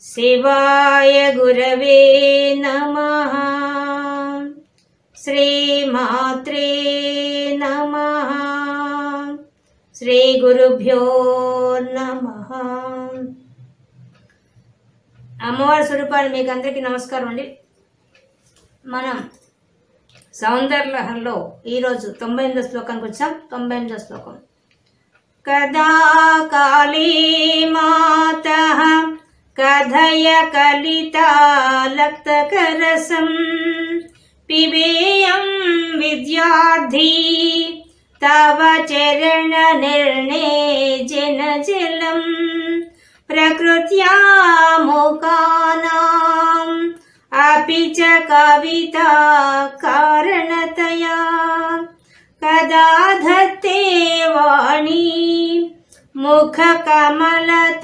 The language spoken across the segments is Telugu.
शिवाय गुरवे नमः। श्रीमात्रे नमः। श्री गुरुभ्यो नमः। అమ్మవారి స్వరూపాలు మీకు అందరికీ నమస్కారం అండి. మనం సౌందర్యలహరిలో ఈరోజు 98వ శ్లోకానికి వచ్చాం. 98వ శ్లోకం. కదా కాళీ మాతః కథయ కలితాలక్తకరసం పిబేయం విద్యార్థి తవ చరణ నిర్ణేజన జలం ప్రకృత్యా మూకానాం అపి చ కవితా కారణతయా కదా ధత్తే వాణీ ముఖ కమలతాంబూల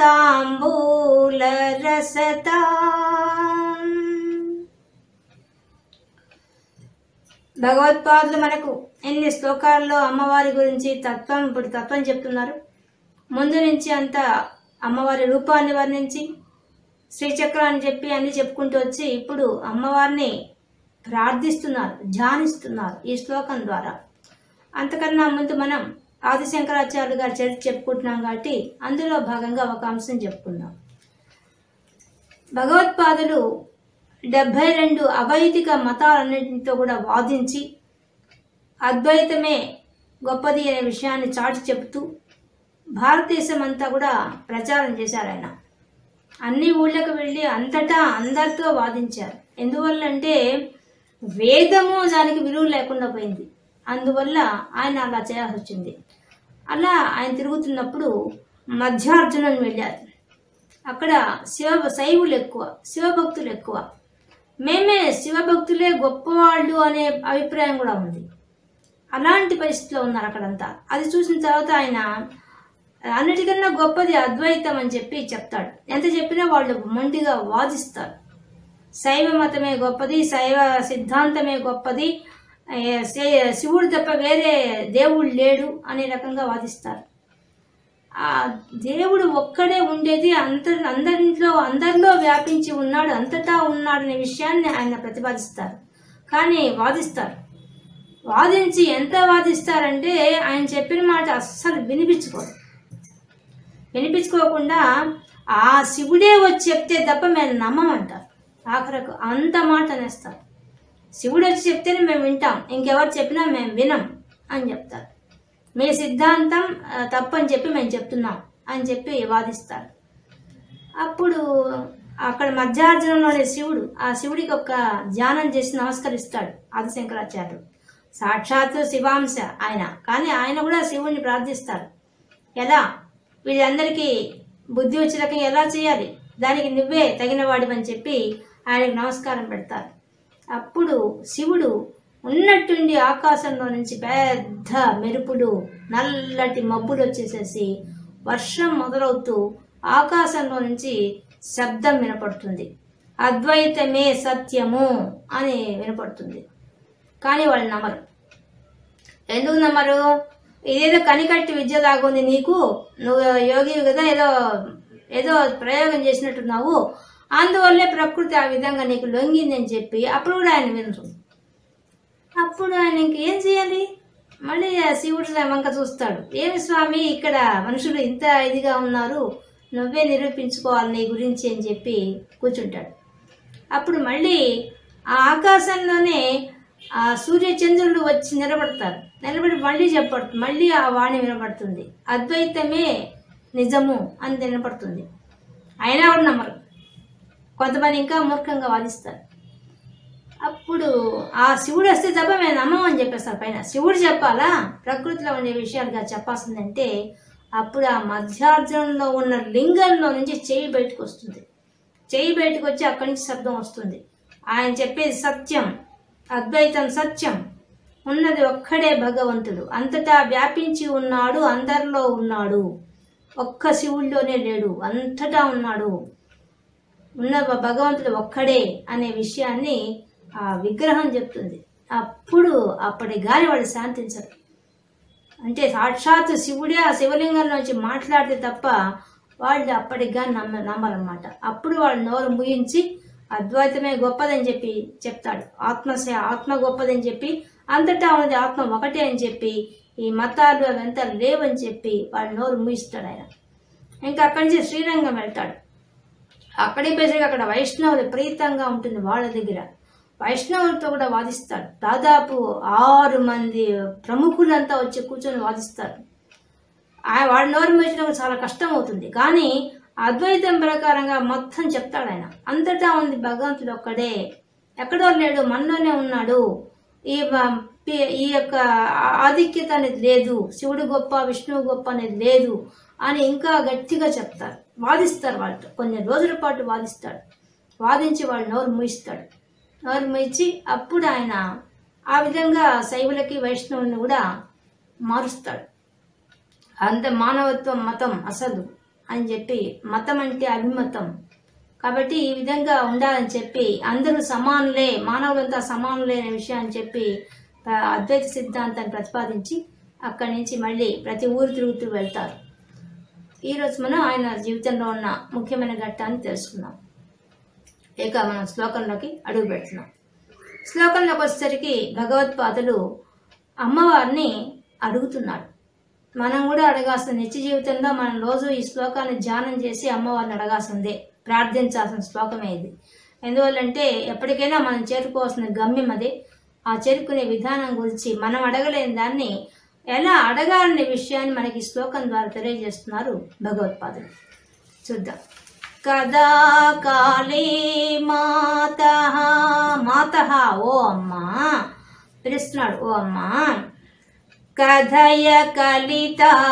రసతా. భగవత్పాదులు మనకు ఎన్ని శ్లోకాల్లో అమ్మవారి గురించి తత్వం చెప్తున్నారు. ముందు నుంచి అంతా అమ్మవారి రూపాన్ని వర్ణించి శ్రీచక్రాన్ని చెప్పి అన్ని చెప్పుకుంటూ వచ్చి ఇప్పుడు అమ్మవారిని ప్రార్థిస్తున్నారు, ధ్యానిస్తున్నారు ఈ శ్లోకం ద్వారా. అంతకన్నా ముందు మనం ఆదిశంకరాచార్యులు గారి చరిత్ర చెప్పుకుంటున్నాం కాబట్టి అందులో భాగంగా ఒక అంశం చెప్పుకుందాం. భగవత్పాదులు 72 అవైదిక మతాలన్నింటితో కూడా వాదించి అద్వైతమే గొప్పది అనే విషయాన్ని చాటి చెబుతూ భారతదేశం అంతా కూడా ప్రచారం చేశారు. ఆయన అన్ని ఊళ్ళకు వెళ్ళి అంతటా అందరితో వాదించారు. ఎందువల్ల అంటే వేదము దానికి విలువ లేకుండా పోయింది. అందువల్ల ఆయన అలా చేయాల్సి వచ్చింది. అలా ఆయన తిరుగుతున్నప్పుడు మధ్యార్జునని వెళ్ళారు. అక్కడ శైవులు ఎక్కువ, శివభక్తులు ఎక్కువ. మేమే శివభక్తులే గొప్పవాళ్ళు అనే అభిప్రాయం కూడా ఉంది. అలాంటి పరిస్థితిలో ఉన్నారు అక్కడంతా. అది చూసిన తర్వాత ఆయన అన్నిటికన్నా గొప్పది అద్వైతం అని చెప్పి చెప్తాడు. ఎంత చెప్పినా వాళ్ళు మొండిగా వాదిస్తారు. శైవ మతమే గొప్పది, శైవ సిద్ధాంతమే గొప్పది, శివుడు తప్ప వేరే దేవుడు లేడు అనే రకంగా వాదిస్తారు. ఆ దేవుడు ఒక్కడే ఉండేది, అందరిలో వ్యాపించి ఉన్నాడు, అంతటా ఉన్నాడు అనే విషయాన్ని ఆయన ప్రతిపాదిస్తారు. కానీ వాదిస్తారు. వాదించి ఎంత వాదిస్తారంటే ఆయన చెప్పిన మాట అస్సలు వినిపించుకోకుండా ఆ శివుడే వచ్చి చెప్తే తప్ప మేము నమ్మమంటారు. ఆఖరకు అంత మాట అనేస్తారు. శివుడు వచ్చి చెప్తేనే మేము వింటాం, ఇంకెవరు చెప్పినా మేము వినం అని చెప్తారు. మీ సిద్ధాంతం తప్పని చెప్పి మేము చెప్తున్నాం అని చెప్పి వాదిస్తారు. అప్పుడు అక్కడ మధ్యార్జునంలోని శివుడు, ఆ శివుడికి ఒక ధ్యానం చేసి నమస్కరిస్తాడు ఆదిశంకరాచార్యుడు. సాక్షాత్తు శివాంశ ఆయన, కానీ ఆయన కూడా శివుడిని ప్రార్థిస్తారు. ఎలా వీళ్ళందరికీ బుద్ధి వచ్చే రకంగా ఎలా చేయాలి, దానికి నువ్వే తగిన వాడివని చెప్పి ఆయనకు నమస్కారం పెడతారు. అప్పుడు శివుడు ఉన్నట్టుండి ఆకాశంలో నుంచి పెద్ద మెరుపులు, నల్లటి మబ్బులు వచ్చేసేసి వర్షం మొదలవుతూ ఆకాశంలో నుంచి శబ్దం వినపడుతుంది. అద్వైతమే సత్యము అని వినపడుతుంది. కానీ వాళ్ళు నమ్మరు. ఎందుకు నమ్మరు? ఇదేదో కనికట్టి విద్య లాగుంది నీకు, నువ్వు యోగివి కదా, ఏదో ప్రయోగం చేసినట్టున్నావు, అందువల్లే ప్రకృతి ఆ విధంగా నీకు లొంగిందని చెప్పి అప్పుడు కూడా ఆయన వినరు. అప్పుడు ఆయన ఇంకేం చేయాలి? మళ్ళీ శివుడు వంక చూస్తాడు. ఏమి స్వామి, ఇక్కడ మనుషులు ఇంత ఇదిగా ఉన్నారు, నువ్వే నిరూపించుకోవాలి నీ గురించి అని చెప్పి కూర్చుంటాడు. అప్పుడు మళ్ళీ ఆ ఆకాశంలోనే ఆ సూర్యచంద్రులు వచ్చి నిలబడి మళ్ళీ ఆ వాణి వినపడుతుంది. అద్వైతమే నిజము అని వినపడుతుంది. అయినా కూడా నమ్మరు. కొంతమంది ఇంకా మూర్ఖంగా వాదిస్తారు. అప్పుడు ఆ శివుడు వస్తే తప్ప మేము నమ్మమని చెప్పేస్తారు. పైన శివుడు చెప్పాలా, ప్రకృతిలో ఉండే విషయాలుగా చెప్పాల్సిందంటే అప్పుడు ఆ మధ్యార్జునంలో ఉన్న లింగంలో నుంచి చెయ్యి బయటకు వస్తుంది. చెయ్యి బయటకు వచ్చి అక్కడి నుంచి శబ్దం వస్తుంది. ఆయన చెప్పేది సత్యం, అద్వైతం సత్యం, ఉన్నది ఒక్కడే భగవంతుడు, అంతటా వ్యాపించి ఉన్నాడు, అందరిలో ఉన్నాడు, ఒక్క శివుల్లోనే లేడు, అంతటా ఉన్నాడు, ఉన్న భగవంతుడు ఒక్కడే అనే విషయాన్ని ఆ విగ్రహం చెప్తుంది. అప్పటి గాని వాడు శాంతించరు. అంటే సాక్షాత్ శివుడే ఆ శివలింగం నుంచి మాట్లాడితే తప్ప వాళ్ళు అప్పటిగా నమ్మరన్నమాట. అప్పుడు వాళ్ళు నోరు ముయించి అద్వైతమే గొప్పదని చెప్పి చెప్తాడు. ఆత్మ గొప్పదని చెప్పి, అంతటా ఉన్నది ఆత్మ ఒకటే అని చెప్పి, ఈ మతాలు అవంతా లేవని చెప్పి వాళ్ళు నోరు ముయిస్తాడు ఆయన. ఇంకా అక్కడి నుంచి శ్రీరంగం వెళ్తాడు. అక్కడే బేసిగా అక్కడ వైష్ణవులు విపరీతంగా ఉంటుంది వాళ్ళ దగ్గర. వైష్ణవులతో కూడా వాదిస్తాడు. దాదాపు 6 మంది ప్రముఖులంతా వచ్చి కూర్చొని వాదిస్తారు. వాళ్ళ నోరు మూయించడం చాలా కష్టం అవుతుంది. కానీ అద్వైతం ప్రకారంగా మొత్తం చెప్తాడు ఆయన. అంతటా ఉంది భగవంతుడు ఒక్కడే, ఎక్కడో లేడు, మనలోనే ఉన్నాడు. ఈ యొక్క ఆధిక్యత అనేది లేదు, శివుడు గొప్ప విష్ణువు గొప్ప అనేది లేదు అని ఇంకా గట్టిగా చెప్తారు. వాదిస్తారు వాళ్ళతో, కొన్ని రోజుల పాటు వాదిస్తాడు. వాదించి వాళ్ళు నోరు మూయిస్తాడు. నోరు మూయించి అప్పుడు ఆయన ఆ విధంగా శైవులకి వైష్ణవుని కూడా మారుస్తాడు. అంత మానవత్వం మతం అసలు అని చెప్పి, మతం అంటే అభిమతం కాబట్టి ఈ విధంగా ఉండాలని చెప్పి, అందరూ సమానులే, మానవులంతా సమానులే అనే విషయాన్ని చెప్పి అద్వైత సిద్ధాంతాన్ని ప్రతిపాదించి అక్కడి నుంచి మళ్ళీ ప్రతి ఊరు తిరుగుతూ వెళ్తారు. ఈరోజు మనం ఆయన జీవితంలో ఉన్న ముఖ్యమైన ఘట్టాన్ని తెలుసుకుందాం. ఇక మనం శ్లోకంలోకి అడుగు పెడుతున్నాం. శ్లోకంలోకి వచ్చేసరికి భగవత్పాదులు అమ్మవారిని అడుగుతున్నాడు. మనం కూడా అడగాల్సిన నిత్య జీవితంలో మనం రోజు ఈ శ్లోకాన్ని ధ్యానం చేసి అమ్మవారిని అడగాల్సిందే, ప్రార్థించాల్సిన శ్లోకమే ఇది. ఎందువల్లంటే ఎప్పటికైనా మనం చేరుకోవాల్సిన గమ్యం అదే. ఆ చేరుకునే విధానం గురించి మనం అడగలేని దాన్ని ఎలా అడగాలనే విషయాన్ని మనకి శ్లోకం ద్వారా తెలియజేస్తున్నారు భగవత్పాదులు. చూద్దాం. కదా కాళీ మాతః ఓ అమ్మా పిలుస్తున్నాడు. ఓ అమ్మా కథయ కలితాలక్తకరసం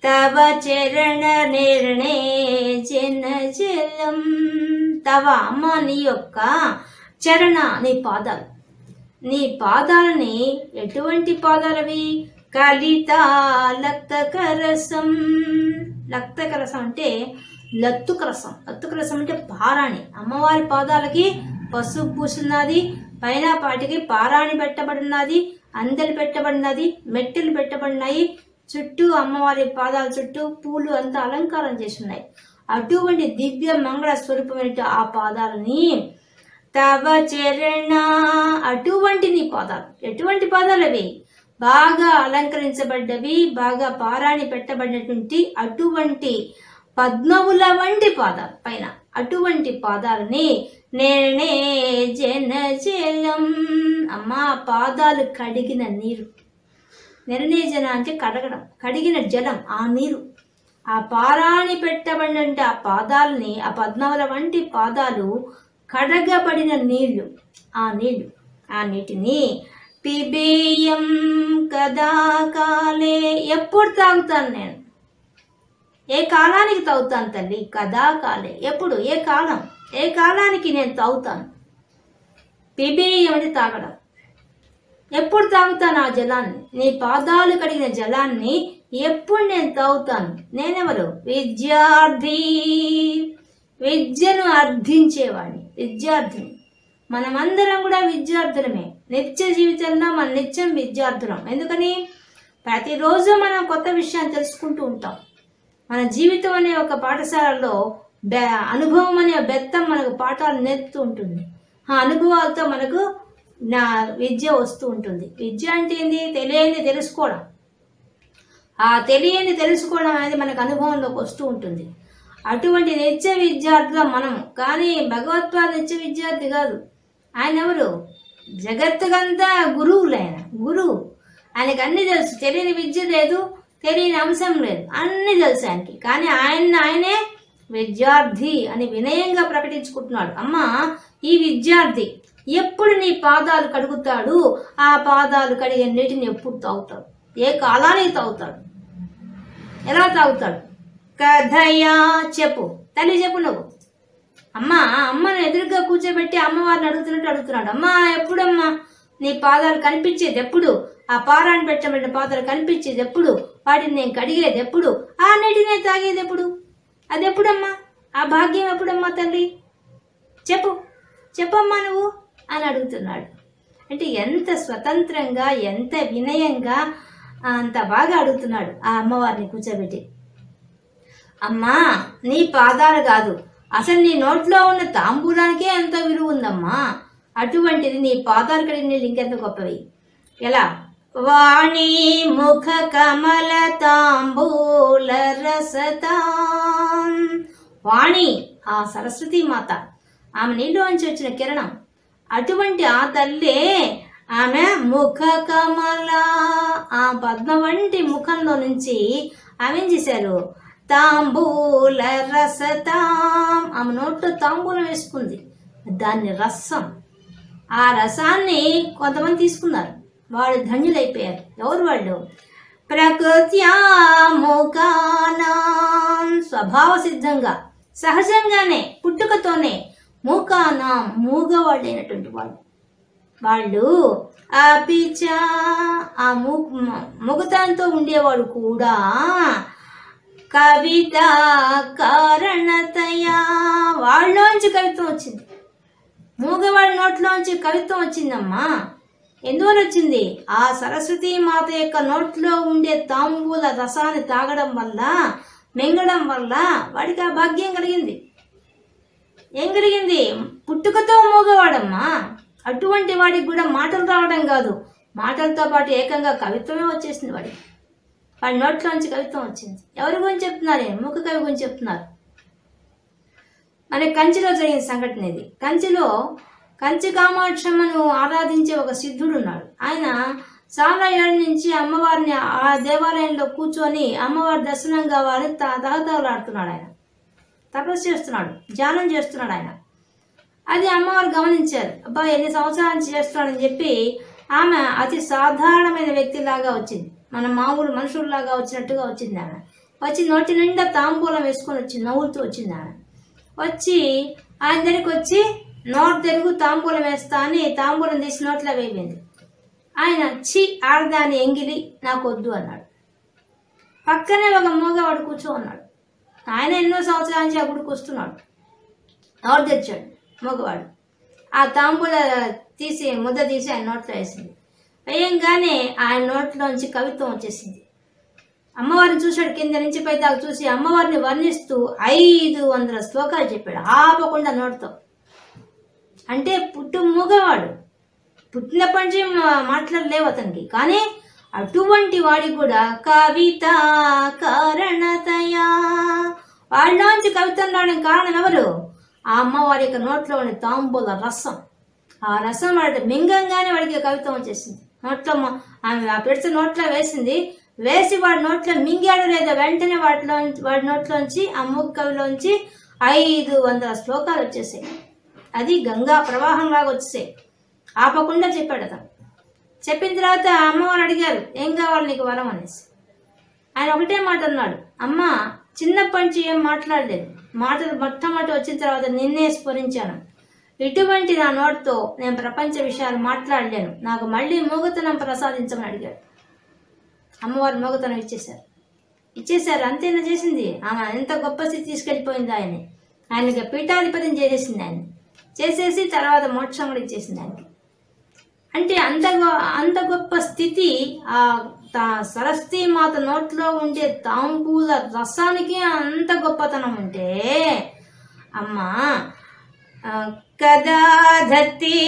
తవ చరణ నిర్ణే జన జలం. తవ అమ్మ నీ యొక్క చరణ, నీ పాదాలని ఎటువంటి పాదాలవి? కలితాలక్తకరసం. లక్తకరసం అంటే లత్తుకరసం. లత్తుకరసం అంటే పారాణి. అమ్మవారి పాదాలకి పసుపు పూసున్నది, పైన పాటికి పారాణి పెట్టబడినది, అందెలు పెట్టబడినది, మెట్టెలు పెట్టబడినాయి, చుట్టూ అమ్మవారి పాదాల చుట్టూ పూలు అంతా అలంకారం చేసి ఉన్నాయి. అటువంటి దివ్య మంగళ స్వరూపమైన ఆ పాదాలని తవ చరణ, అటువంటి నీ పాదాలు. ఎటువంటి పాదాలు అవి? బాగా అలంకరించబడ్డవి, బాగా పారాణి పెట్టబడినటువంటి అటువంటి పద్మముల వంటి పాదాలు పైన, అటువంటి పాదాలని నేనే జన జలం. అమ్మా పాదాలు కడిగిన నీరు. నిర్ణయజన అంటే కడగడం, కడిగిన జలం, ఆ నీరు. ఆ పారాణి పెట్టబడిన ఆ పాదాలని, ఆ పద్మముల వంటి పాదాలు కడగబడిన నీళ్లు, ఆ నీళ్లు, ఆ నీటిని పిబేయం కదా కాలే, ఎప్పుడు తాగుతాను నేను? ఏ కాలానికి తాగుతాను తల్లి? కదా కాలే, ఎప్పుడు, ఏ కాలం, ఏ కాలానికి నేను తాగుతాను? పిబేయం అంటే తాగడం. ఎప్పుడు తాగుతాను ఆ జలాన్ని? నీ పాదాలు కడిగిన జలాన్ని ఎప్పుడు నేను తాగుతాను? నేనెవరు? విద్యార్థి, విద్యను అర్థించేవాడిని, విద్యార్థిని. మనమందరం కూడా విద్యార్థులమే. నిత్య జీవితంలో మనం నిత్యం విద్యార్థులం. ఎందుకని? ప్రతిరోజు మనం కొత్త విషయాన్ని తెలుసుకుంటూ ఉంటాం. మన జీవితం అనే ఒక పాఠశాలలో అనుభవం అనే బెత్తం మనకు పాఠాలు నేర్పుతూ ఉంటుంది. ఆ అనుభవాలతో మనకు విద్య వస్తూ ఉంటుంది. విద్య అంటే ఏంది? తెలియని తెలుసుకోవడం. ఆ తెలియని తెలుసుకోవడం అనేది మనకు అనుభవంలోకి వస్తూ ఉంటుంది. అటువంటి నిత్య విద్యార్థులు మనం. కానీ భగవత్పాద నిత్య విద్యార్థి కాదు. ఆయన ఎవరు? జగత్తుకంతా గురువులు. ఆయన గురువు. ఆయనకు అన్ని తెలుసు. తెలియని విద్య లేదు, తెలియని అంశం లేదు, అన్ని తెలుసు ఆయనకి. కానీ ఆయనే విద్యార్థి అని వినయంగా ప్రకటించుకుంటున్నాడు. అమ్మా ఈ విద్యార్థి ఎప్పుడు నీ పాదాలు కడుగుతాడు? ఆ పాదాలు కడిగే నీటిని ఎప్పుడు తాగుతాడు? ఏ కాలానికి తాగుతాడు? ఎలా తాగుతాడు? కథయా, చెప్పు తల్లి, చెప్పు నువ్వు. అమ్మను ఎదురుగా కూర్చోబెట్టి అమ్మవారిని అడుగుతున్నట్టు అడుగుతున్నాడు. అమ్మా ఎప్పుడమ్మా నీ పాదాలు కనిపించేది? ఎప్పుడు? ఆ పారాన్ని పెట్టబడిన పాదాలు కనిపించేది ఎప్పుడు? వాటిని నేను కడిగేది ఎప్పుడు? ఆ నీటిని తాగేది ఎప్పుడు? అది ఎప్పుడమ్మా? ఆ భాగ్యం ఎప్పుడమ్మా తల్లి? చెప్పమ్మా నువ్వు అని అడుగుతున్నాడు. అంటే ఎంత స్వతంత్రంగా, ఎంత వినయంగా అంత బాగా అడుగుతున్నాడు ఆ అమ్మవారిని కూర్చోబెట్టి. అమ్మా, నీ పాదాలు కాదు, అసలు నీ నోట్లో ఉన్న తాంబూలానికే ఎంత విలువ ఉందమ్మా. అటువంటిది నీ పాదాలు కడిగిన నీళ్ళు ఇంకెంత గొప్పవి. ఎలా? వాణి ముఖ కమల తాంబూల రసతాం. వాణి ఆ సరస్వతి మాత, ఆమె నీళ్ళలోంచి వచ్చిన కిరణం. అటువంటి ఆ తల్లే ఆమె ముఖ కమల, ఆ పద్మ వంటి ముఖంలో నుంచి ఆమె ఏం చేశారు? తాంబూల రసతాం. ఆమె నోట్లో తాంబూలం వేసుకుంది, దాన్ని రసం. ఆ రసాన్ని కొంతమంది తీసుకున్నారు, వాళ్ళు ధన్యులైపోయారు. ఎవరు వాళ్ళు? ప్రకృత్యాముఖానాం, స్వభావ సిద్ధంగా సహజంగానే పుట్టుకతోనే మూకానాం, మూగవాళ్ళైనటువంటి వాళ్ళు అపిచ, ఆ ముగతంతో ఉండేవాడు కూడా కవిత కారణతయా, వాళ్ళలోంచి కవిత్వం వచ్చింది. మూగవాడి నోట్లోంచి కవిత్వం వచ్చిందమ్మా. ఎందువల్ల వచ్చింది? ఆ సరస్వతీ మాత యొక్క నోట్లో ఉండే తాంబూల రసాన్ని తాగడం వల్ల, మింగడం వల్ల వాడికి ఆ భాగ్యం కలిగింది. ఏం కలిగింది? పుట్టుకతో మూగవాడమ్మా. అటువంటి వాడికి కూడా మాటలు రావడం కాదు, మాటలతో పాటు ఏకంగా కవిత్వమే వచ్చేసింది వాడికి. వాడి నోట్లోంచి కవిత్వం వచ్చింది. ఎవరి గురించి చెప్తున్నారు? మూక కవి గురించి చెప్తున్నారు. మరి కంచిలో జరిగిన సంఘటన ఇది. కంచి కామాక్షమ్మను ఆరాధించే ఒక సిద్ధుడు ఉన్నాడు. ఆయన చాలా ఏళ్ళ నుంచి అమ్మవారిని ఆ దేవాలయంలో కూర్చొని అమ్మవారి దర్శనం కావాలని తహతహలాడుతున్నాడు. ఆయన తపస్సు చేస్తున్నాడు, ధ్యానం చేస్తున్నాడు ఆయన. అది అమ్మవారు గమనించారు. అబ్బా, ఎన్ని సంవత్సరాల నుంచి చేస్తున్నాడని చెప్పి ఆమె అతి సాధారణమైన వ్యక్తిలాగా వచ్చింది, మన మామూలు మనుషుల్లాగా వచ్చినట్టుగా వచ్చింది. ఆమె వచ్చి నోటి నిండా తాంబూలం వేసుకొని వచ్చింది, నవ్వుతూ వచ్చింది. ఆమె వచ్చి ఆయన దగ్గరికి వచ్చి నోటు తెలుగు తాంబూలం వేస్తా అని తాంబూలం తీసి నోట్లో వేయింది. ఆయన చి ఆడదాని ఎంగిలి, నాకు వద్దు అన్నాడు. పక్కనే ఒక మూగవాడు కూర్చో ఉన్నాడు. ఆయన ఎన్నో సంవత్సరాల నుంచి ఆ గుడికి వస్తున్నాడు. ఎవరు తెచ్చాడు? మగవాడు. ఆ తాంబూల తీసి ముద్ద తీసి ఆయన నోట్లో వేసింది. వేయంగానే ఆయన నోట్లోంచి కవిత్వం వచ్చేసింది. అమ్మవారిని చూశాడు, కింద నుంచి పై దాకా చూసి అమ్మవారిని వర్ణిస్తూ 500 శ్లోకాలు చెప్పాడు ఆపకుండా నోటితో. అంటే మూగవాడు, పుట్టినప్పటి నుంచి మాట్లాడలేవు అతనికి. కానీ అటువంటి వాడి కూడా కవిత కారణతయా, వాళ్ళలోంచి కవిత్వం రావడానికి కారణం ఎవరు? ఆ అమ్మవారి యొక్క నోట్లో ఉండే తాంబూల రసం. ఆ రసం వాడి మింగంగానే వాడికి కవిత్వం వచ్చేసింది. నోట్లో ఆమె ఆ పిడిచ నోట్లో వేసింది. వేసి వాడి నోట్లో మింగాడు లేదా వెంటనే వాడి నోట్లోంచి ఆ మూగ కవిలోంచి 500 శ్లోకాలు వచ్చేసాయి. అది గంగా ప్రవాహం లాగా వచ్చేసాయి. ఆపకుండా చెప్పాడు అతను. చెప్పిన తర్వాత అమ్మవారు అడిగారు, ఏం కావాలి నీకు వరం అనేసి. ఆయన ఒకటే మాట అన్నాడు, అమ్మ చిన్నప్పటి నుంచి ఏం మాట్లాడలేదు, మాటలు మొట్టమొదటి వచ్చిన తర్వాత నిన్నే స్మరించాను. ఇటువంటి నా నోటితో నేను ప్రపంచ విషయాలు మాట్లాడలేను, నాకు మళ్ళీ మూగతనం ప్రసాదించమని అడిగాడు. అమ్మవారు మూగతనం ఇచ్చేశారు. అంతేనా చేసింది? ఆమె ఎంత గొప్ప స్థితి తీసుకెళ్ళిపోయింది. ఆయనకి పీఠాధిపతిని చేసేసింది. ఆయన చేసేసి తర్వాత మోక్షం కూడా ఇచ్చేసింది ఆయనకి. అంటే అంత గొప్ప స్థితి ఆ సరస్వతీ మాత నోట్లో ఉండే తాంబూల రసానికి అంత గొప్పతనం ఉంటే, అమ్మా కదా ధత్తి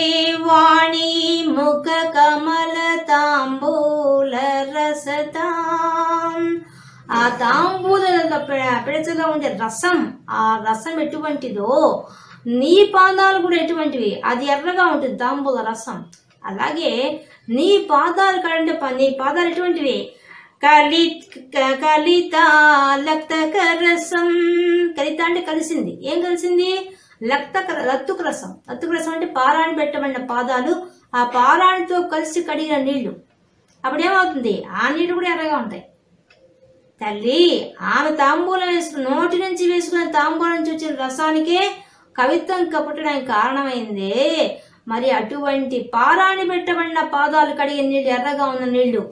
వాణి ముఖ కమల తాంబూల రసతాం, ఆ తాంబూల పిడచలో ఉండే రసం, ఆ రసం ఎటువంటిదో నీ పాదాలు కూడా ఎటువంటివి, అది ఎర్రగా ఉంటుంది తాంబూల రసం. అలాగే నీ పాదాలు కంటే నీ పాదాలు ఎటువంటివి? కలిత లక్తక రసం. కలిత అంటే కలిసింది. ఏం కలిసింది? లత్తుక రసం. లత్తుక రసం అంటే పారాణి పెట్టబడిన పాదాలు, ఆ పారాణితో కలిసి కడిగిన నీళ్లు. అప్పుడేమవుతుంది? ఆ నీళ్లు కూడా ఎర్రగా ఉంటాయి. తల్లి ఆమె తాంబూలం వేసుకుని నోటి నుంచి వేసుకున్న తాంబూలం నుంచి వచ్చిన రసానికే కవిత్వం కప్పటడానికి కారణమైందే. మరి అటువంటి పారాణి పెట్టబడిన పాదాలు కడిగిన నీళ్ళు, ఎర్రగా ఉన్న నీళ్లు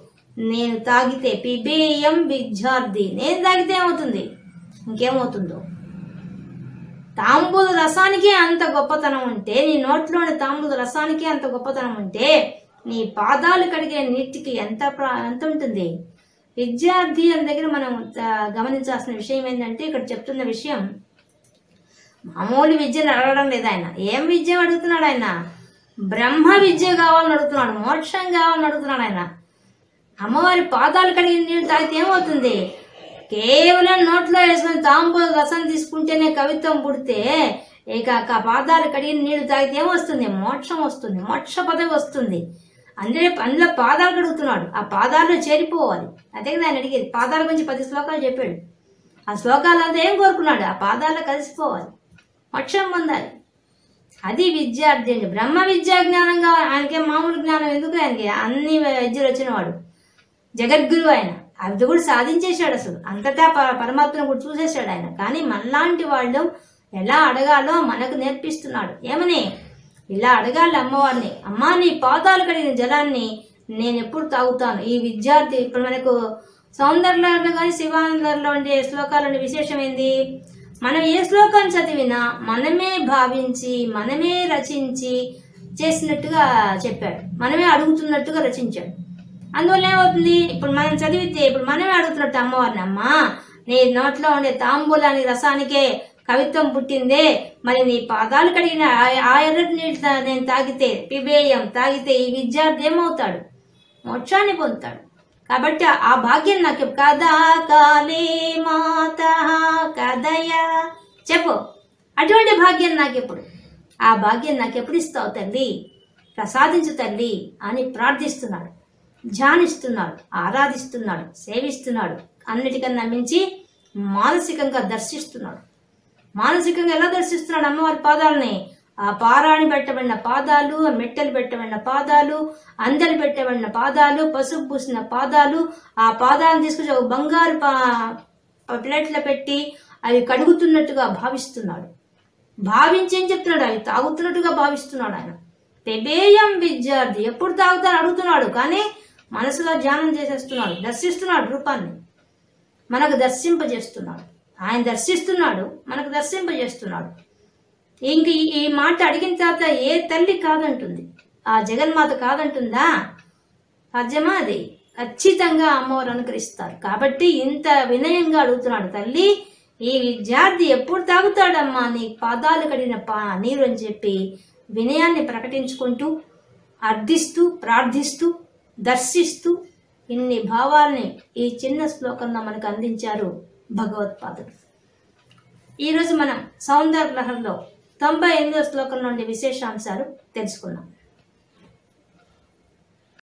నేను తాగితే పిబేయం విద్యార్థి, నేను తాగితే ఏమవుతుంది? ఇంకేమవుతుందో. తాంబూల రసానికే అంత గొప్పతనం ఉంటే, నీ నోట్లోని తాంబూల రసానికే అంత గొప్పతనం ఉంటే, నీ పాదాలు కడిగే నీటికి ఎంత ఉంటుంది? విద్యార్థి అనే దగ్గర మనం గమనించాల్సిన విషయం ఏంటంటే, ఇక్కడ చెప్తున్న విషయం మామూలు విద్యను అడగడం లేదు ఆయన. ఏం విద్య అడుగుతున్నాడు ఆయన? బ్రహ్మ విద్య కావాలని అడుగుతున్నాడు, మోక్షం కావాలని అడుగుతున్నాడు ఆయన. అమ్మవారి పాదాలు కడిగిన నీళ్ళు తాగితే ఏమవుతుంది? కేవలం నోట్లో వేసుకొని తాంబూల రసం తీసుకుంటేనే కవిత్వం పుడితే, ఇక పాదాలు కడిగిన నీళ్లు తాగితే ఏమొస్తుంది? మోక్షం వస్తుంది, మోక్ష పదవి వస్తుంది. అందులో పాదాలు కడుగుతున్నాడు, ఆ పాదాల్లో చేరిపోవాలి. అదే కదా ఆయన అడిగేది. పాదాల గురించి 10 శ్లోకాలు చెప్పాడు. ఆ శ్లోకాలంతా ఏం కోరుకున్నాడు? ఆ పాదాల్లో కలిసిపోవాలి, మోక్షం పొందాలి. అది విద్యార్థి అండి. బ్రహ్మ విద్యా జ్ఞానంగా ఆయనకే మామూలు జ్ఞానం ఎందుకు? ఆయనకి అన్ని విద్యలు వచ్చినవాడు, జగద్గురు ఆయన. అది కూడా సాధించేశాడు. అసలు అంతటా పరమాత్మను కూడా చూసేశాడు ఆయన. కానీ మనలాంటి వాళ్ళు ఎలా అడగాలో మనకు నేర్పిస్తున్నాడు. ఏమని? ఇలా అడగాలి అమ్మవారిని. అమ్మా, నీ పాదాలు కడిగిన జలాన్ని నేను ఎప్పుడు తాగుతాను? ఈ విద్యార్థి ఇప్పుడు మనకు సౌందర్యంలో కానీ శివానందర్లో ఉండే శ్లోకాలని విశేషం ఏంది? మనం ఏ శ్లోకాన్ని చదివినా మనమే భావించి, మనమే రచించి చేసినట్టుగా చెప్పాడు, మనమే అడుగుతున్నట్టుగా రచించాడు. అందువల్ల ఏమవుతుంది? ఇప్పుడు మనం చదివితే ఇప్పుడు మనమే అడుగుతున్నట్టు అమ్మవారిని, అమ్మా నీ నోట్లో ఉండే తాంబూలానికి రసానికే కవిత్వం పుట్టిందే, మరి నీ పాదాలు కడిగిన ఆ ఎర్రటి నీళ్ళు నేను తాగితే, పిబేయం తాగితే ఈ విద్యార్థి ఏమవుతాడు? మోక్షాన్ని పొందుతాడు. కాబట్టి ఆ భాగ్యం నాకు కదా కాలే మాత కదయా చెప్పు, అటువంటి భాగ్యం నాకెప్పుడు, ఆ భాగ్యం నాకెప్పుడు ఇస్తావు తల్లి, ప్రసాదించు తల్లి అని ప్రార్థిస్తున్నాడు, ధ్యానిస్తున్నాడు, ఆరాధిస్తున్నాడు, సేవిస్తున్నాడు. అన్నిటికన్నా మించి మానసికంగా దర్శిస్తున్నాడు. మానసికంగా ఎలా దర్శిస్తున్నాడు అమ్మవారి పాదాలని? ఆ పారాణి పెట్టబడిన పాదాలు, మెట్టెలు పెట్టబడిన పాదాలు, అందలు పెట్టబడిన పాదాలు, పసుపు పూసిన పాదాలు, ఆ పాదాలను తీసుకొచ్చి ఒక బంగారు ప్లేట్లో పెట్టి అవి కడుగుతున్నట్టుగా భావిస్తున్నాడు. భావించి ఏం చెప్తున్నాడు? అవి తాగుతున్నట్టుగా భావిస్తున్నాడు ఆయన. పెబేయం విద్యార్థి ఎప్పుడు తాగుతాను అడుగుతున్నాడు, కానీ మనసులో ధ్యానం చేసేస్తున్నాడు, దర్శిస్తున్నాడు రూపాన్ని, మనకు దర్శింపజేస్తున్నాడు. ఆయన దర్శిస్తున్నాడు, మనకు దర్శింపజేస్తున్నాడు. ఇంక ఈ మాట అడిగిన తర్వాత ఏ తల్లి కాదంటుంది? ఆ జగన్మాత కాదంటుందా? సాధ్యమా? అది ఖచ్చితంగా అమ్మవారు అనుకరిస్తారు. కాబట్టి ఇంత వినయంగా అడుగుతున్నాడు, తల్లి ఈ విద్యార్థి ఎప్పుడు తాగుతాడమ్మా నీ పాదాలు కడిగిన నీరు అని చెప్పి వినయాన్ని ప్రకటించుకుంటూ, అర్థిస్తూ, ప్రార్థిస్తూ, దర్శిస్తూ ఇన్ని భావాల్ని ఈ చిన్న శ్లోకంలో మనకు అందించారు భగవత్పాదుడు. ఈరోజు మనం సౌందర్య లహరిలో 98వ శ్లోకం నుండి విశేషాంశాలు తెలుసుకున్నాం.